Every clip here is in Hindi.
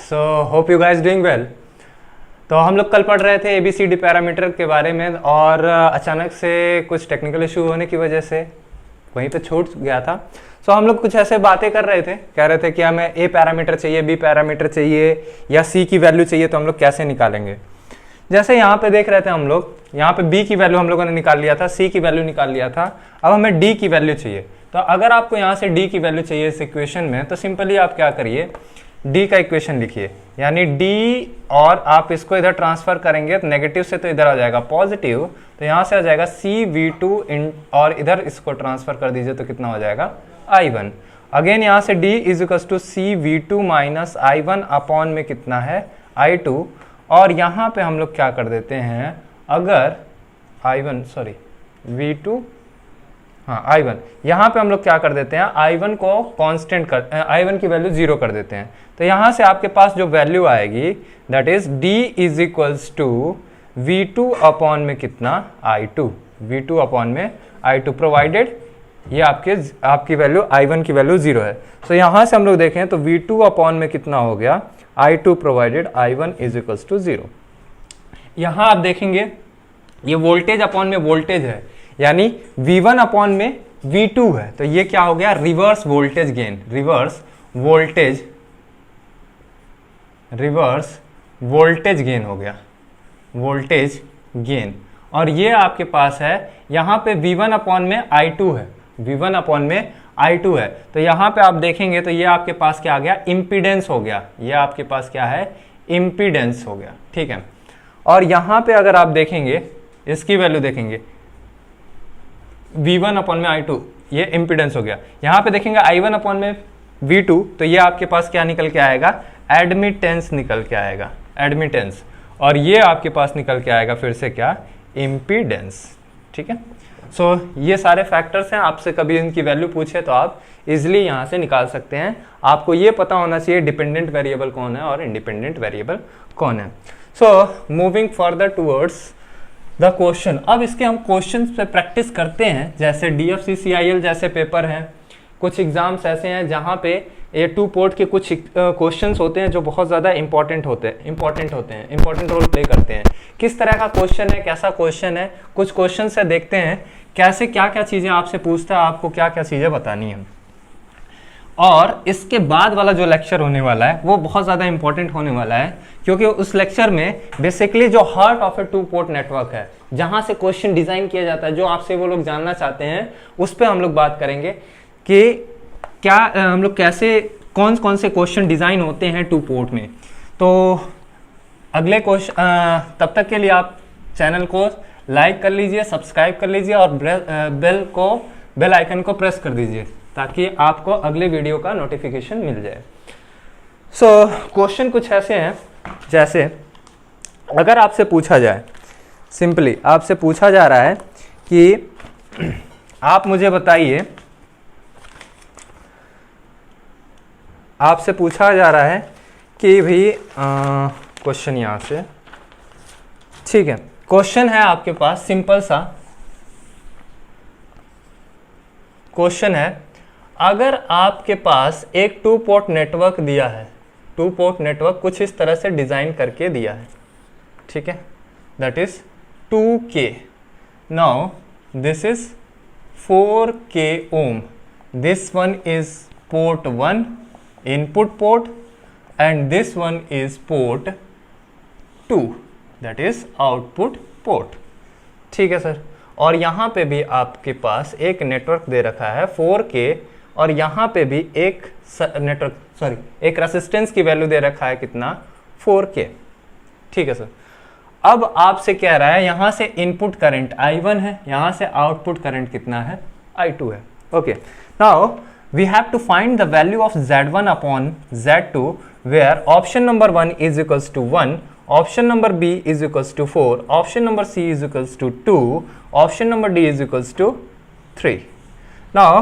So hope you guys doing well. तो हम लोग कल पढ़ रहे थे ABCD पैरामीटर के बारे में और अचानक से कुछ टेक्निकल इशू होने की वजह से वहीं पे छूट गया था। सो हम लोग कुछ ऐसे बातें कर रहे थे, कह रहे थे कि हमें A पैरामीटर चाहिए, B पैरामीटर चाहिए या C की वैल्यू चाहिए, तो हम लोग कैसे निकालेंगे। जैसे यहाँ पे देख रहे थे हम लोग, यहाँ पे B की वैल्यू हम लोगों ने निकाल लिया था, C की वैल्यू निकाल लिया था, अब हमें D की वैल्यू चाहिए। तो अगर आपको यहाँ से D की वैल्यू चाहिए इस इक्वेशन में, तो सिंपली आप क्या करिए, D का इक्वेशन लिखिए, यानी D और आप इसको इधर ट्रांसफर करेंगे तो नेगेटिव से तो इधर आ जाएगा पॉजिटिव, तो यहाँ से आ जाएगा CV2 और इधर इसको ट्रांसफर कर दीजिए तो कितना हो जाएगा I1। अगेन यहाँ से D is equal to CV2 minus I1 upon में कितना है I2, और यहाँ पे हम लोग क्या कर देते हैं, अगर I1 सॉरी V2 हाँ I1, यहाँ पे हम लोग क्या कर देते हैं, I1 को कांस्टेंट कर I1 की वैल्यू 0 कर देते हैं। तो यहाँ से आपके पास जो वैल्यू आएगी that is D is equals to V2 upon में कितना I2, V2 अपॉन में I2 प्रोवाइडेड ये आपकी वैल्यू I1 की वैल्यू 0 है। सो यहाँ से हम लोग देखें तो V2 अपॉन में कितना हो गया I2 provided I1 is equals to 0। यहाँ आप देखेंगे ये वोल्टेज अपॉन में वोल्टेज है, यानी V1 अपॉन में V2 है, तो ये क्या हो गया reverse voltage gain, reverse voltage gain हो गया, वोल्टेज गेन। और ये आपके पास है यहाँ पे V1 अपॉन में I2 है, V1 अपॉन में I2 है, तो यहाँ पे आप देखेंगे तो ये आपके पास क्या आ गया इम्पीडेंस हो गया, ये आपके पास क्या है इम्पीडेंस हो गया, ठीक है। और यहाँ पे अगर आप देखेंगे इसकी वैल्यू देखेंगे V1 अपॉन में I2, ये इम्पीडेंस हो गया। यहाँ पे देखेंगे I1 अपॉन में V2, तो ये आपके पास क्या निकल के आएगा एडमिटेंस निकल के आएगा, एडमिटेंस, और ये आपके पास निकल के आएगा फिर से क्या इम्पीडेंस, ठीक है। सो ये सारे फैक्टर्स हैं, आपसे कभी इनकी वैल्यू पूछे तो आप इजिली यहाँ से निकाल सकते हैं। आपको ये पता होना चाहिए डिपेंडेंट वेरिएबल कौन है और इंडिपेंडेंट वेरिएबल कौन है। So moving further towards the question, अब इसके हम क्वेश्चन पे प्रैक्टिस करते हैं। जैसे DFC CIL जैसे पेपर हैं, कुछ एग्जाम्स ऐसे हैं जहाँ पे ये 2 पोर्ट के कुछ क्वेश्चंस होते हैं जो बहुत ज़्यादा इंपॉर्टेंट रोल प्ले करते हैं। किस तरह का क्वेश्चन है, कैसा क्वेश्चन है, कुछ क्वेश्चन से देखते हैं कैसे क्या क्या चीज़ें आपसे पूछता है, आपको क्या क्या चीज़ें बतानी है। और इसके बाद वाला जो लेक्चर होने वाला है वो बहुत ज़्यादा इंपॉर्टेंट होने वाला है, क्योंकि उस लेक्चर में बेसिकली जो heart of A 2 port network है, जहाँ से क्वेश्चन डिज़ाइन किया जाता है, जो आपसे वो लोग जानना चाहते हैं, उस पर हम लोग बात करेंगे कि क्या हम लोग कैसे कौन कौन से क्वेश्चन डिज़ाइन होते हैं 2 पोर्ट में। तो अगले क्वेश्चन, तब तक के लिए आप चैनल को लाइक कर लीजिए, सब्सक्राइब कर लीजिए और बेल आइकन को प्रेस कर दीजिए ताकि आपको अगले वीडियो का नोटिफिकेशन मिल जाए। सो क्वेश्चन कुछ ऐसे हैं, जैसे अगर आपसे पूछा जाए, सिंपली आपसे पूछा जा रहा है कि आप मुझे बताइए, आपसे पूछा जा रहा है कि भाई क्वेश्चन यहाँ से, ठीक है, क्वेश्चन है आपके पास सिंपल सा क्वेश्चन है। अगर आपके पास एक 2 पोर्ट नेटवर्क दिया है, 2 पोर्ट नेटवर्क कुछ इस तरह से डिज़ाइन करके दिया है, ठीक है, that is 2K। Now this is 4K ohm, this one is port 1 input port and this one is port 2 that is output port, ठीक है सर। और यहाँ पे भी आपके पास एक नेटवर्क दे रखा है 4K, और यहाँ पे भी एक एक रेसिस्टेंस की वैल्यू दे रखा है कितना 4K, ठीक है सर। अब आपसे कह रहा है यहाँ से इनपुट करंट I1 है, यहाँ से आउटपुट करंट कितना है I2 है, okay. Now we have to find the value of Z1 upon Z2 where option number 1 is equals to 1, option number B is equals to 4, option number C is equals to 2, option number D is equals to 3। Now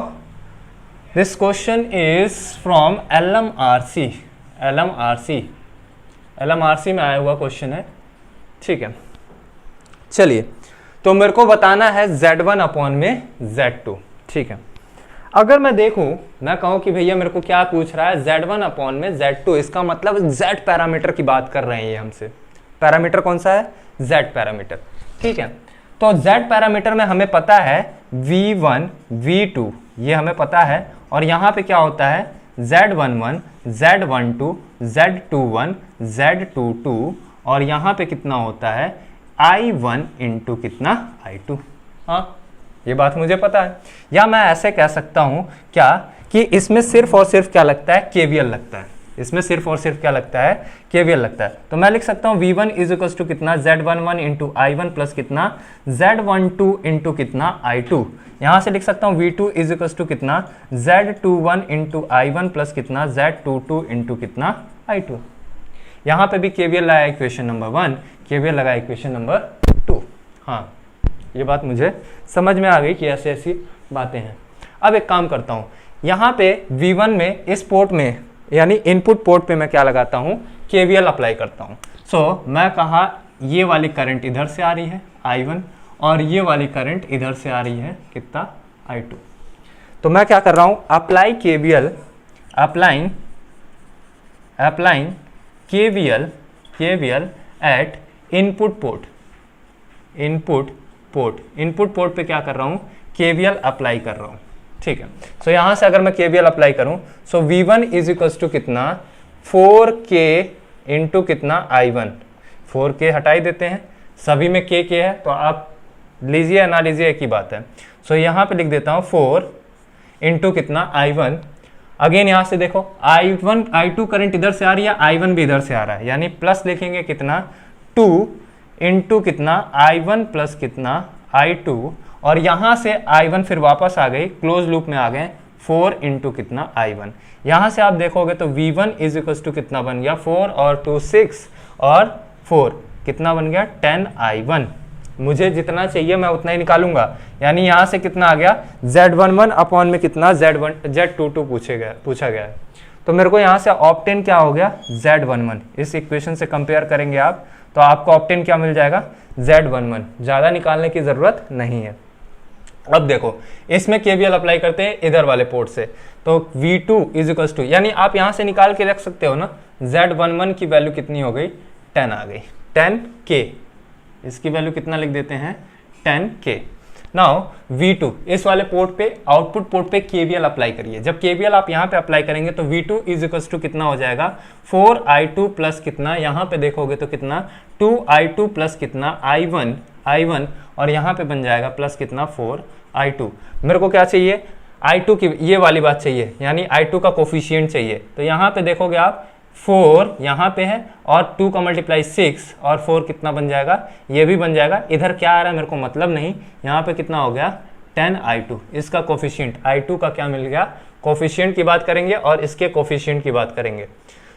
this question is from LMRC में आया हुआ क्वेश्चन है, ठीक है। चलिए, तो मेरे को बताना है Z1 अपॉन में Z2, ठीक है। अगर मैं देखूं, मैं कहूं कि भैया मेरे को क्या पूछ रहा है, Z1 अपॉन में Z2, इसका मतलब Z पैरामीटर की बात कर रहे हैं ये हमसे। पैरामीटर कौन सा है? Z पैरामीटर, ठीक है। तो Z पैरामीटर में हमें पता है V1 V2, ये हमें पता है, और यहाँ पे क्या होता है Z11 Z12 Z21 Z22, और यहाँ पे कितना होता है I1 इंटू कितना I2। हाँ, ये बात मुझे पता है। या मैं ऐसे कह सकता हूं क्या कि इसमें सिर्फ और सिर्फ क्या लगता है, KVL लगता है। इसमें सिर्फ और सिर्फ क्या लगता है, KVL लगता है। तो मैं लिख सकता हूं V1 इज इक्वल टू कितना Z11 इंटू I1 प्लस कितना Z12 इंटू कितना I2। यहां से लिख सकता हूं V2 इज इक्वल टू कितना Z21 इंटू I1 प्लस कितना Z22 इंटू कितना I2। यहां पे भी KVL लगाया इक्वेशन नंबर 1, KVL लगाया इक्वेशन नंबर 2। हाँ, ये बात मुझे समझ में आ गई कि ऐसी ऐसी बातें हैं। अब एक काम करता हूँ, यहाँ पे V1 में इस पोर्ट में यानी इनपुट पोर्ट पे मैं क्या लगाता हूँ, KVL अप्लाई करता हूँ। सो मैं कहा ये वाली करंट इधर से आ रही है I1, और ये वाली करंट इधर से आ रही है कितना I2। तो मैं क्या कर रहा हूँ, apply KVL, applying KVL at input port पे क्या कर रहा हूँ, KVL अप्लाई कर रहा हूँ, ठीक है। सो यहाँ से अगर मैं KVL अप्लाई करूँ, सो V1 इज इक्वल टू कितना 4K इंटू कितना I1। 4K हटाई देते हैं, सभी में K है, तो आप लीजिए या ना लीजिए एक ही बात है। सो यहाँ पे लिख देता हूँ 4 इंटू कितना I1। अगेन यहाँ से देखो I1 I2 करंट इधर से आ रही है, I1 भी इधर से आ रहा है, यानी प्लस लिखेंगे कितना 2 इंटू कितना I1 प्लस कितना I2, और यहाँ से I1 फिर वापस आ गई, क्लोज लूप में आ गए 4 इंटू कितना I1। यहाँ से आप देखोगे तो V1 इज इक्वल टू कितना बन गया 4 और 2 6 और 4 कितना बन गया 10 I1। मुझे जितना चाहिए मैं उतना ही निकालूंगा, यानी यहाँ से कितना आ गया Z11 अपॉन में कितना Z22 पूछा गया है। तो मेरे को यहाँ से ऑप्टेन क्या हो गया Z11। इस इक्वेशन से कंपेयर करेंगे आप तो आपको ऑप्टेन क्या मिल जाएगा Z11। ज़्यादा निकालने की ज़रूरत नहीं है। अब देखो इसमें KVL अप्लाई करते हैं इधर वाले पोर्ट से, तो V2 इज इक्वल टू, यानी आप यहाँ से निकाल के रख सकते हो ना, Z11 की वैल्यू कितनी हो गई 10 आ गई, 10K। इसकी वैल्यू कितना लिख देते हैं 10K। नाउ V2 इस वाले पोर्ट पे, आउटपुट पोर्ट पे KVL अप्लाई करिए। जब KVL आप यहाँ पे अप्लाई करेंगे तो V2 इज इक्वल टू कितना हो जाएगा 4I2 प्लस कितना, यहाँ पे देखोगे तो कितना 2I2 प्लस कितना I1, और यहाँ पे बन जाएगा प्लस कितना 4I2। मेरे को क्या चाहिए I2 की ये वाली बात चाहिए, यानी I2 का कोफिशिएंट चाहिए। तो यहाँ पे देखोगे आप 4 यहाँ पे है और 2 का मल्टीप्लाई 6 और 4 कितना बन जाएगा, ये भी बन जाएगा। इधर क्या आ रहा है मेरे को मतलब नहीं, यहाँ पे कितना हो गया 10I2। इसका कोफिशिएंट I2 का क्या मिल गया, कोफिशिएंट की बात करेंगे और इसके कोफिशिएंट की बात करेंगे।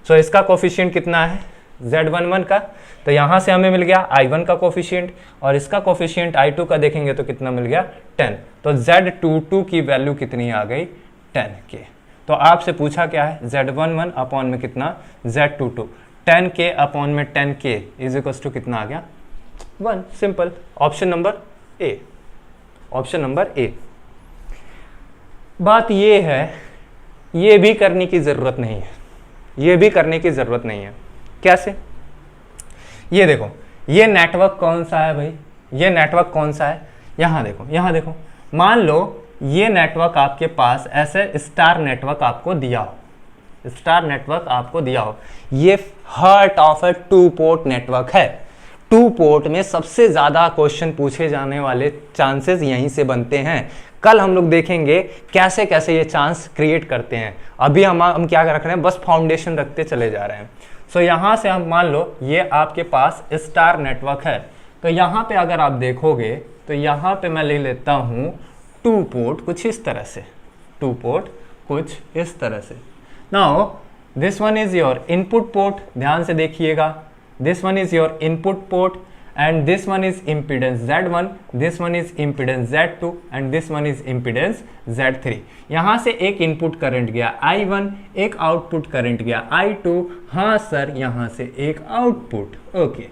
सो इसका कोफिशिएंट कितना है Z11 का, तो यहाँ से हमें मिल गया I1 का कोफिशिएंट, और इसका कोफिशिएंट I2 का देखेंगे तो कितना मिल गया 10। तो Z22 की वैल्यू कितनी आ गई 10K। तो आपसे पूछा क्या है Z11 अपॉन में कितना Z22, 10K अपॉन में 10K इज इक्वल टू कितना आ गया 1। Simple, option number A, option number A. बात ये है, ये भी करने की जरूरत नहीं है, ये भी करने की जरूरत नहीं है। कैसे, ये देखो ये नेटवर्क कौन सा है भाई, ये नेटवर्क कौन सा है, यहाँ देखो, यहाँ देखो। मान लो ये नेटवर्क आपके पास ऐसे स्टार नेटवर्क आपको दिया हो, स्टार नेटवर्क आपको दिया हो, ये heart of A 2 port network है। 2 पोर्ट में सबसे ज्यादा क्वेश्चन पूछे जाने वाले चांसेस यहीं से बनते हैं। कल हम लोग देखेंगे कैसे कैसे ये चांस क्रिएट करते हैं। अभी हम क्या रख रहे हैं, बस फाउंडेशन रखते चले जा रहे हैं। सो यहाँ से हम मान लो ये आपके पास स्टार नेटवर्क है, तो यहाँ पे अगर आप देखोगे तो यहाँ पे मैं ले लेता हूँ 2 पोर्ट कुछ इस तरह से, 2 पोर्ट कुछ इस तरह से। Now this one is your input port, ध्यान से देखिएगा, this one is your input port and this one is impedance Z1, this one is impedance Z2 and this one is impedance Z3। यहाँ से एक इनपुट करंट गया I1, एक आउटपुट करंट गया I2। हाँ सर, यहाँ से एक आउटपुट, ओके,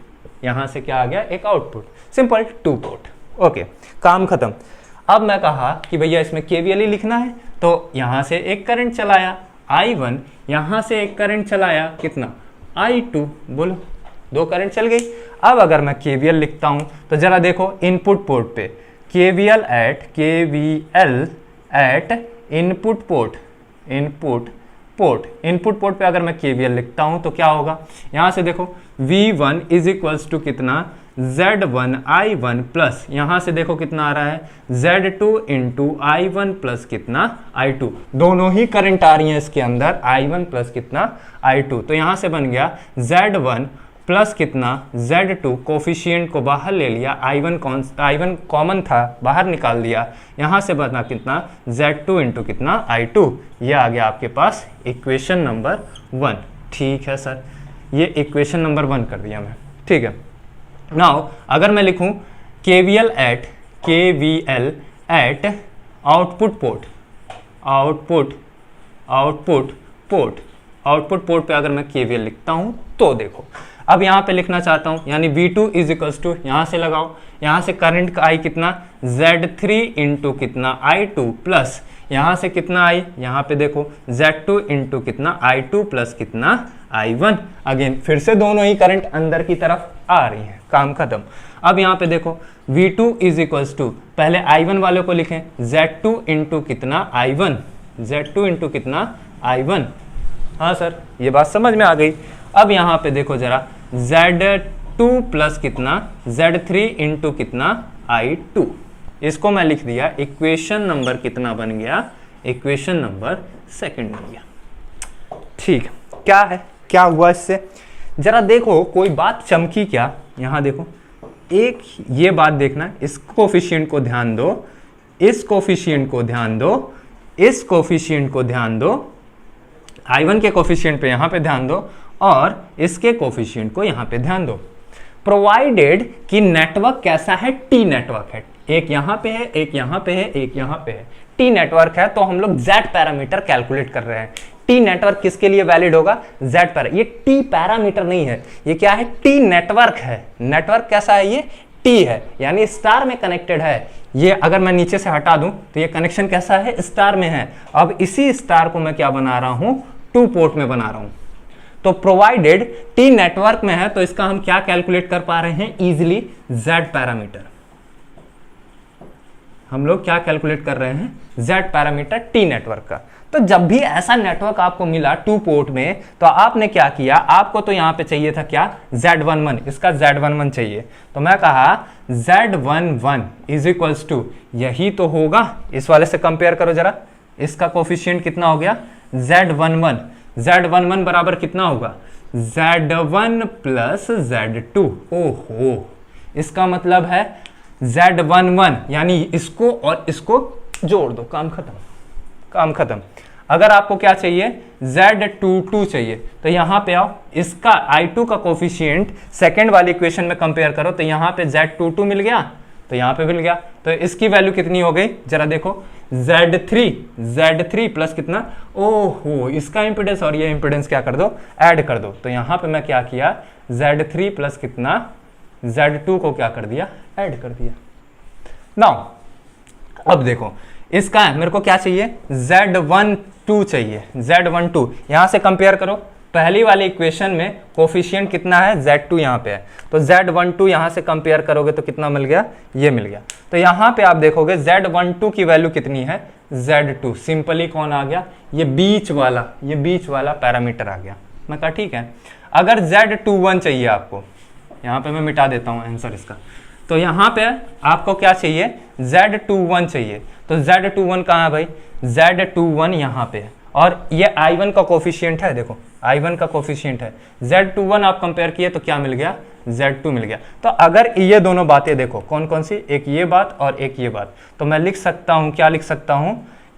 यहाँ से क्या आ गया एक आउटपुट। सिंपल 2 पोर्ट, ओके, काम खत्म। अब मैं कहा कि भैया इसमें KVL ही लिखना है, तो यहाँ से एक करंट चलाया I1, यहाँ से एक करंट चलाया कितना I2, बोलो 2 करंट चल गई। अब अगर मैं KVL लिखता हूँ तो जरा देखो इनपुट पोर्ट पे KVL एट इनपुट पोर्ट पे अगर मैं KVL लिखता हूँ तो क्या होगा, यहाँ से देखो V1 इज इक्वल्स टू कितना Z1 I1 प्लस यहाँ से देखो कितना आ रहा है Z2 इंटू I1 प्लस कितना I2, दोनों ही करंट आ रही हैं इसके अंदर I1 प्लस कितना I2, तो यहाँ से बन गया Z1 प्लस कितना Z2, कोफिशिएंट को बाहर ले लिया, I1 कॉमन था बाहर निकाल दिया, यहाँ से बना कितना Z2 इंटू कितना I2, ये आ गया आपके पास इक्वेशन नंबर 1। ठीक है सर, ये इक्वेशन नंबर 1 कर दिया मैं। ठीक है, नाउ अगर मैं लिखूं KVL एट आउटपुट पोर्ट पे अगर मैं KVL लिखता हूं तो देखो, अब यहाँ पे लिखना चाहता हूँ, यानी V2 इज इक्वल्स टू यहाँ से लगाओ, यहाँ से करंट का I कितना Z3 इंटू कितना I2 प्लस यहाँ से कितना I, यहाँ पे देखो Z2 इंटू कितना I2 प्लस कितना I1, अगेन फिर से दोनों ही करंट अंदर की तरफ आ रही हैं, काम खत्म। अब यहाँ पे देखो V2 इज इक्वल्स टू, पहले I1 वाले को लिखें Z2 इंटू कितना Z2 इंटू कितना I1। हाँ सर, ये बात समझ में आ गई। अब यहाँ पे देखो जरा Z2 प्लस कितना Z3 इंटू कितना I2, इसको मैं लिख दिया, इक्वेशन नंबर कितना बन गया, इक्वेशन नंबर 2 बन गया। ठीक, क्या है, क्या हुआ इससे, जरा देखो कोई बात चमकी क्या, यहाँ देखो एक ये बात देखना, इस कोफिशिएंट को ध्यान दो, इस कोफिशिएंट को ध्यान दो, इस कोफिशिएंट को ध्यान दो, I1 के कोफिशिएंट पे यहाँ पे ध्यान दो और इसके कोफिशिएंट को यहाँ पे ध्यान दो। प्रोवाइडेड कि नेटवर्क कैसा है, टी नेटवर्क है, एक यहाँ पे है, एक यहाँ पे है, एक यहाँ पे है, टी नेटवर्क है, तो हम लोग Z पैरामीटर कैलकुलेट कर रहे हैं। टी नेटवर्क किसके लिए वैलिड होगा, Z पैरा, ये टी पैरामीटर नहीं है, ये क्या है, टी नेटवर्क है। नेटवर्क कैसा है, ये टी है, यानी स्टार में कनेक्टेड है। ये अगर मैं नीचे से हटा दूं तो ये कनेक्शन कैसा है, स्टार में है। अब इसी स्टार को मैं क्या बना रहा हूं, 2 पोर्ट में बना रहा हूं। तो प्रोवाइडेड टी नेटवर्क में है तो इसका हम क्या कैलकुलेट कर पा रहे हैं इजिली, Z पैरामीटर। हम लोग क्या कैलकुलेट कर रहे हैं, Z पैरामीटर टी नेटवर्क का। तो जब भी ऐसा नेटवर्क आपको मिला 2 पोर्ट में, तो आपने क्या किया, आपको तो यहां पे चाहिए था क्या, Z11, इसका Z11 चाहिए, तो मैं कहा Z11 इज इक्वल्स टू, यही तो होगा, इस वाले से कंपेयर करो जरा, इसका कोफिशिएंट कितना हो गया Z11, Z11 बराबर कितना होगा Z1 प्लस Z2। ओहो, इसका मतलब है Z11, यानी इसको और इसको जोड़ दो, काम खत्म, काम खत्म। अगर आपको क्या चाहिए, Z22 चाहिए, तो यहां पे आओ, इसका I2 का कोफिशिएंट सेकेंड वाली इक्वेशन में कंपेयर करो, तो यहां पे Z22 मिल गया, तो यहां पे मिल गया, तो इसकी वैल्यू कितनी हो गई, जरा देखो Z3 प्लस कितना, ओहो, इसका इंपिडेंस और ये इंपिडेंस क्या कर दो, ऐड कर दो, तो यहां पे मैं क्या किया, Z3 प्लस कितना Z2 को क्या कर दिया, ऐड कर दिया। नाउ अब देखो, इसका मेरे को क्या चाहिए, Z12 चाहिए, Z12, यहां से कंपेयर करो, पहली वाली इक्वेशन में कोफिशिएंट कितना है, Z2 यहाँ पे है, तो Z12 यहां से कंपेयर करोगे तो कितना मिल गया, ये मिल गया। तो यहां पे आप देखोगे Z12 की वैल्यू कितनी है, Z2, सिंपली कौन आ गया, ये बीच वाला पैरामीटर आ गया। मैं कहा ठीक है। अगर Z21 चाहिए आपको, यहां पे मैं मिटा देता हूं आंसर इसका, तो यहां पे आपको क्या चाहिए, Z21 चाहिए, तो Z21 कहाँ है भाई, Z21 यहाँ पे है, और ये I1 का कोफिशिएंट है, देखो I1 का कोफिशिएंट है, Z21 आप कंपेयर किए तो क्या मिल गया, Z2 मिल गया। तो अगर ये दोनों बातें देखो, कौन कौन सी, एक ये बात और एक ये बात, तो मैं लिख सकता हूं, क्या लिख सकता हूं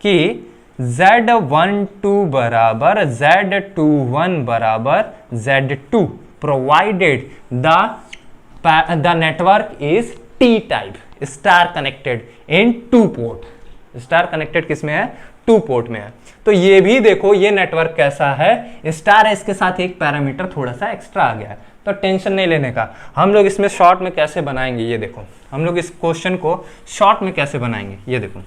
कि Z12 बराबर Z21 बराबर Z2 provided the network is T type, star connected in 2 port. Star connected किसमें है, 2 पोर्ट में है। तो ये भी देखो ये नेटवर्क कैसा है, स्टार है, इसके साथ एक पैरामीटर थोड़ा सा एक्स्ट्रा आ गया है, तो टेंशन नहीं लेने का। हम लोग इसमें शॉर्ट में कैसे बनाएंगे, ये देखो हम लोग इस क्वेश्चन को शॉर्ट में कैसे बनाएंगे, ये देखो।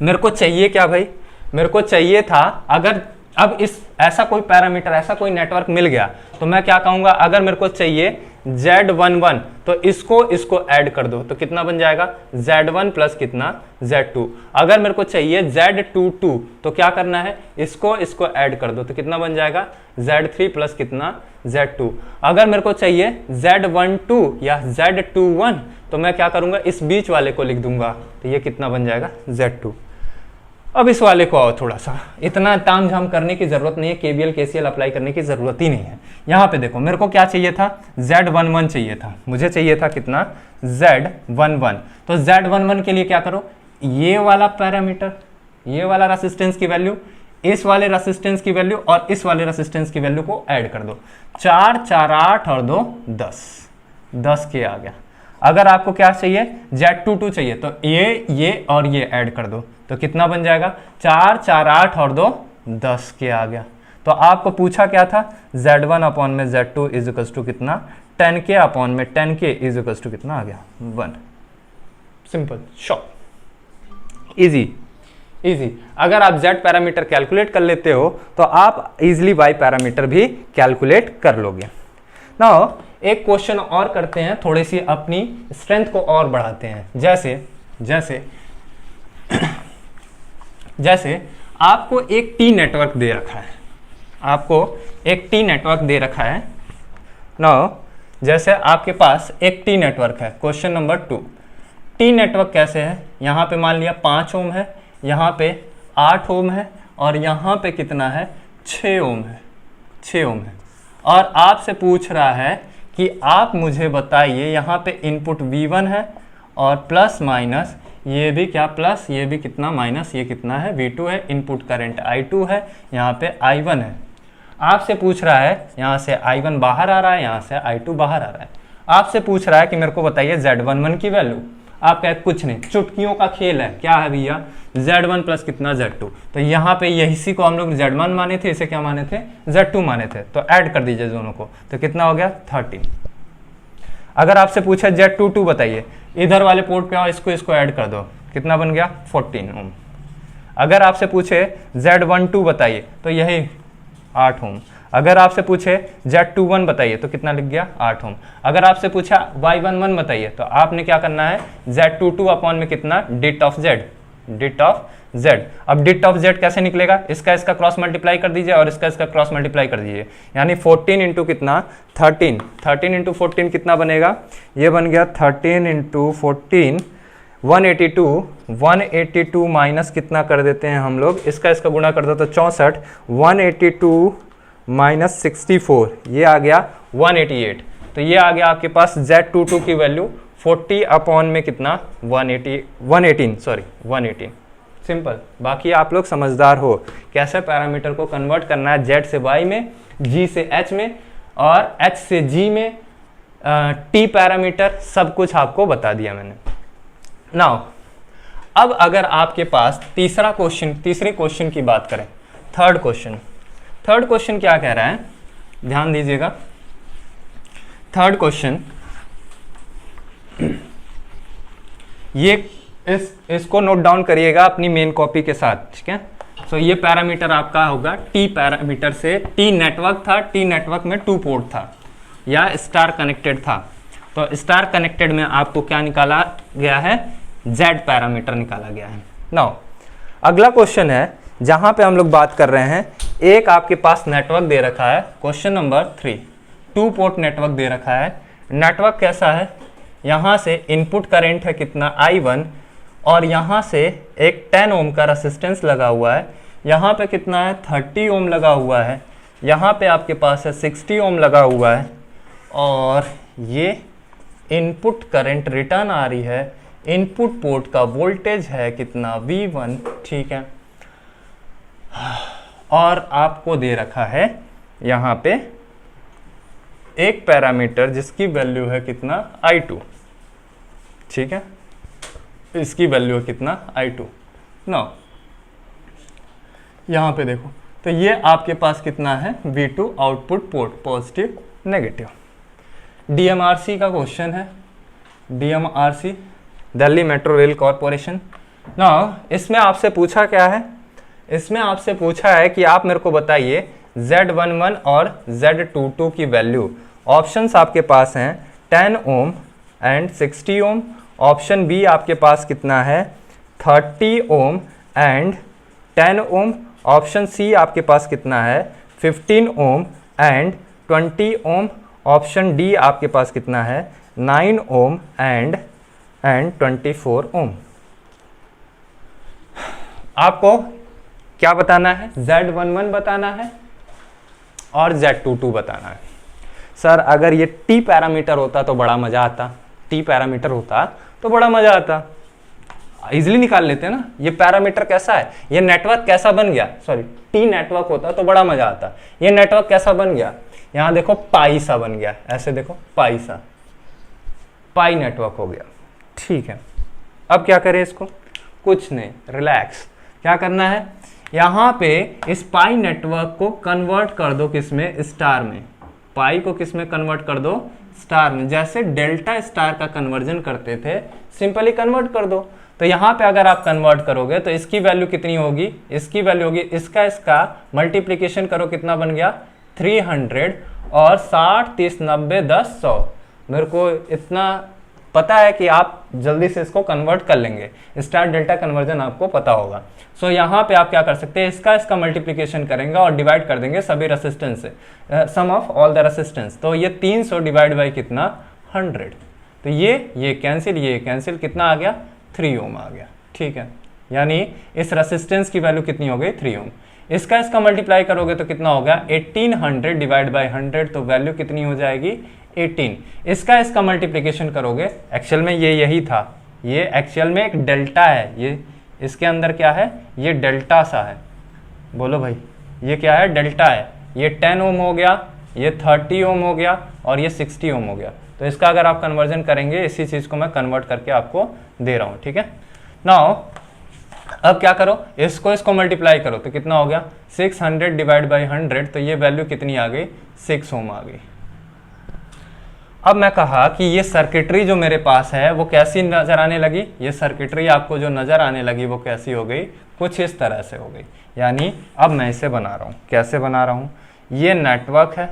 मेरे को चाहिए क्या भाई, मेरे को चाहिए था अगर अब इस ऐसा कोई पैरामीटर, ऐसा कोई नेटवर्क मिल गया तो मैं क्या कहूंगा, अगर मेरे को चाहिए Z11 तो इसको ऐड कर दो, तो कितना बन जाएगा Z1 प्लस कितना Z2। अगर मेरे को चाहिए Z22 तो क्या करना है, इसको ऐड कर दो, तो कितना बन जाएगा Z3 प्लस कितना Z2। अगर मेरे को चाहिए Z12 या Z21 तो मैं क्या करूंगा, इस बीच वाले को लिख दूंगा, तो ये कितना बन जाएगा Z2। अब इस वाले को आओ, थोड़ा सा इतना ताम झाम करने की जरूरत नहीं है, केवीएल केसीएल अप्लाई करने की जरूरत ही नहीं है। यहाँ पे देखो मेरे को क्या चाहिए था, Z11 चाहिए था, मुझे चाहिए था कितना Z11। तो Z11 के लिए क्या करो, ये वाला पैरामीटर, ये वाला रेसिस्टेंस की वैल्यू, इस वाले रेसिस्टेंस की वैल्यू और इस वाले रेसिस्टेंस की वैल्यू को ऐड कर दो। 4 4 8 और 2 10 के आ गया। अगर आपको क्या चाहिए, Z22 चाहिए, तो ये और ये ऐड कर दो, तो कितना बन जाएगा 4 4 8 और 2 10 के आ गया। तो आपको पूछा क्या था, Z1 अपॉन में Z2 इज इक्वल्स टू कितना 10K अपॉन में 10K इज इक्वल्स टू कितना आ गया 1। Simple, short, easy. अगर आप Z पैरामीटर कैलकुलेट कर लेते हो तो आप इजिली Y पैरामीटर भी कैलकुलेट कर लोगे। नाउ एक क्वेश्चन और करते हैं, थोड़ी सी अपनी स्ट्रेंथ को और बढ़ाते हैं। जैसे आपको एक टी नेटवर्क दे रखा है, नाउ जैसे आपके पास एक टी नेटवर्क है, क्वेश्चन नंबर 2। टी नेटवर्क कैसे है, यहाँ पे मान लिया 5 ओम है, यहाँ पे 8 ओम है और यहाँ पे कितना है 6 ओम है। और आपसे पूछ रहा है कि आप मुझे बताइए, यहाँ पे इनपुट V1 है और प्लस माइनस ये भी क्या प्लस, ये भी कितना माइनस, ये कितना है V2 है, इनपुट करंट I2 है, यहाँ पे I1 है। आपसे पूछ रहा है, यहाँ से I1 बाहर आ रहा है, यहाँ से I2 बाहर आ रहा है। आपसे पूछ रहा है कि मेरे को बताइए Z11 की वैल्यू। आप कहे कुछ नहीं, चुटकियों का खेल है, क्या है भैया Z1 प्लस कितना Z2। तो यहाँ पे इसी को हम लोग Z1 माने थे, इसे क्या माने थे Z2 माने थे, तो ऐड कर दीजिए दोनों को, तो कितना हो गया 13। अगर आपसे पूछा Z22 बताइए, इधर वाले पोर्ट पे आओ, इसको ऐड कर दो, कितना बन गया 14 ओम। अगर आपसे पूछे Z12 बताइए तो यही 8 ओम। अगर आपसे पूछे Z21 बताइए तो कितना लिख गया 8 ओम। अगर आपसे पूछा Y11 बताइए तो आपने क्या करना है, Z22 अपॉन में कितना डिट ऑफ Z। अब डिट ऑफ Z कैसे निकलेगा, इसका क्रॉस मल्टीप्लाई कर दीजिए और इसका क्रॉस मल्टीप्लाई कर दीजिए, यानी 14 इंटू कितना 13 इंटू 14 कितना बनेगा, ये बन गया 13 इंटू 14 182 माइनस कितना कर देते हैं हम लोग, इसका गुणा कर दो तो 64, 182 माइनस 64, ये आ गया 188। तो ये आ गया आपके पास Z22 की वैल्यू 40 अपॉन में कितना 118। सिंपल। बाकी आप लोग समझदार हो कैसे पैरामीटर को कन्वर्ट करना है, Z से Y में, G से H में और H से G में, T पैरामीटर सब कुछ आपको बता दिया मैंने। नाउ अब अगर आपके पास तीसरे क्वेश्चन की बात करें, थर्ड क्वेश्चन क्या कह रहा है, ध्यान दीजिएगा। थर्ड क्वेश्चन ये इसको नोट डाउन करिएगा अपनी मेन कॉपी के साथ, ठीक है। सो ये पैरामीटर आपका होगा टी पैरामीटर से, टी नेटवर्क था, टी नेटवर्क में 2 पोर्ट था या स्टार कनेक्टेड था, तो स्टार कनेक्टेड में आपको क्या निकाला गया है, Z पैरामीटर निकाला गया है। नाउ अगला क्वेश्चन है जहां पे हम लोग बात कर रहे हैं, एक आपके पास नेटवर्क दे रखा है, क्वेश्चन नंबर 3, 2 पोर्ट नेटवर्क दे रखा है। नेटवर्क कैसा है, यहाँ से इनपुट करंट है कितना I1 और यहाँ से एक 10 ओम का रेसिस्टेंस लगा हुआ है, यहाँ पे कितना है 30 ओम लगा हुआ है, यहाँ पे आपके पास है 60 ओम लगा हुआ है और ये इनपुट करंट रिटर्न आ रही है, इनपुट पोर्ट का वोल्टेज है कितना V1, ठीक है। और आपको दे रखा है यहाँ पे एक पैरामीटर जिसकी वैल्यू है कितना I2, ठीक है, इसकी वैल्यू है कितना I2। नाउ यहाँ पे देखो, तो ये आपके पास कितना है V2 output port, positive negative. DMRC का क्वेश्चन है, DMRC Delhi metro rail corporation. Now इसमें आपसे पूछा क्या है, इसमें आपसे पूछा है कि आप मेरे को बताइए Z11 और Z22 की वैल्यू। ऑप्शंस आपके पास हैं 10 ohm and 60 ohm. Option B आपके पास कितना है 30 ohm and 10 Om. Option C आपके पास कितना है 15 ohm and 20 ohm. Option D आपके पास कितना है 9 ओम एंड 24 ओम। आपको क्या बताना है, Z11 बताना है और Z22 बताना है। सर अगर ये T पैरामीटर होता तो बड़ा मजा आता, T पैरामीटर होता तो बड़ा मजा आता, इजिली निकाल लेते हैं ना। ये पैरामीटर कैसा है, ये नेटवर्क कैसा बन गया, सॉरी T नेटवर्क होता तो बड़ा मजा आता। ये नेटवर्क कैसा बन गया, यहां देखो पाई सा बन गया, ऐसे देखो पाई सा, पाई नेटवर्क हो गया। ठीक है, अब क्या करें इसको, कुछ नहीं, रिलैक्स। क्या करना है, यहाँ पे इस पाई नेटवर्क को कन्वर्ट कर दो किसमें, स्टार में। पाई को किसमें कन्वर्ट कर दो, स्टार में। जैसे डेल्टा स्टार का कन्वर्जन करते थे, सिंपली कन्वर्ट कर दो। तो यहाँ पे अगर आप कन्वर्ट करोगे तो इसकी वैल्यू कितनी होगी, इसकी वैल्यू होगी, इसका मल्टीप्लीकेशन करो, कितना बन गया 300 और 60 30 90 10 100। मेरे को इतना पता है कि आप जल्दी से इसको कन्वर्ट कर लेंगे, स्टार डेल्टा कन्वर्जन आपको पता होगा। सो यहाँ पे आप क्या कर सकते हैं, इसका मल्टीप्लिकेशन करेंगे और डिवाइड कर देंगे सभी रेसिस्टेंस से, सम ऑफ ऑल द रेसिस्टेंस। तो ये 300 डिवाइड बाई कितना 100, तो ये कैंसिल, ये कैंसिल, कितना आ गया 3 ओम आ गया। ठीक है, यानी इस रेसिस्टेंस की वैल्यू कितनी हो गई 3 ओम। इसका मल्टीप्लाई करोगे तो कितना होगा 1800 डिवाइड बाई 100, तो वैल्यू कितनी हो जाएगी 18। इसका मल्टीप्लिकेशन करोगे, एक्चुअल में ये यही था, ये एक्चुअल में एक डेल्टा है, ये इसके अंदर क्या है, ये डेल्टा सा है, बोलो भाई ये क्या है, डेल्टा है। ये 10 ओम हो गया, ये 30 ओम हो गया और ये 60 ओम हो गया। तो इसका अगर आप कन्वर्जन करेंगे, इसी चीज को मैं कन्वर्ट करके आपको दे रहा हूं। ठीक है, नाउ अब क्या करो, इसको मल्टीप्लाई करो तो कितना हो गया 600 डिवाइड बाई 100, तो ये वैल्यू कितनी आ गई 6 ओम आ गई। अब मैं कहा कि ये सर्किटरी जो मेरे पास है वो कैसी नजर आने लगी, ये सर्किटरी आपको जो नजर आने लगी वो कैसी हो गई, कुछ इस तरह से हो गई। यानी अब मैं इसे बना रहा हूँ, कैसे बना रहा हूँ, ये नेटवर्क है,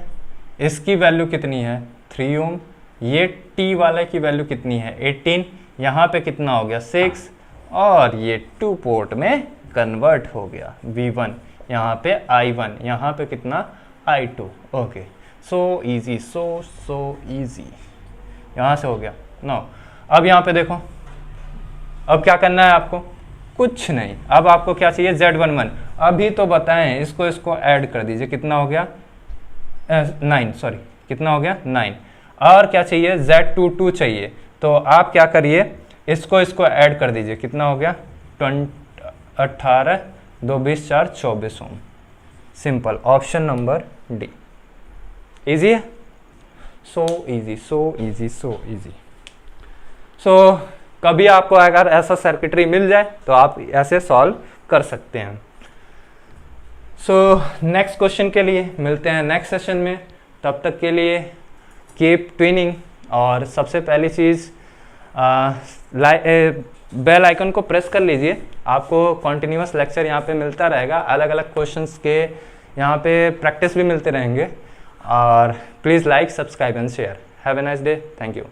इसकी वैल्यू कितनी है 3 ओम, ये T वाले की वैल्यू कितनी है 18, यहाँ पे कितना हो गया 6, और ये 2 पोर्ट में कन्वर्ट हो गया V1, यहाँ पे I1, यहाँ पे कितना I2। ओके, सो इजी, सो इजी, यहाँ से हो गया। नो, अब यहाँ पे देखो, अब क्या करना है आपको, कुछ नहीं, अब आपको क्या चाहिए Z11। अभी तो बताएं, इसको ऐड कर दीजिए, कितना हो गया 9, सॉरी कितना हो गया 9। और क्या चाहिए Z22 चाहिए, तो आप क्या करिए, इसको ऐड कर दीजिए, कितना हो गया 18 2 20 4 24 ohm. Simple, option number D. Easy है, so easy, so easy, so easy. So कभी आपको अगर ऐसा सर्किटरी मिल जाए तो आप ऐसे सॉल्व कर सकते हैं। सो नेक्स्ट क्वेश्चन के लिए मिलते हैं नेक्स्ट सेशन में, तब तक के लिए कीप ट्विनिंग। और सबसे पहली चीज़ बेल आइकन को प्रेस कर लीजिए, आपको कॉन्टिन्यूस लेक्चर यहाँ पे मिलता रहेगा, अलग अलग क्वेश्चंस के यहाँ पे प्रैक्टिस भी मिलते रहेंगे। और please like, subscribe and share. Have a nice day, thank you.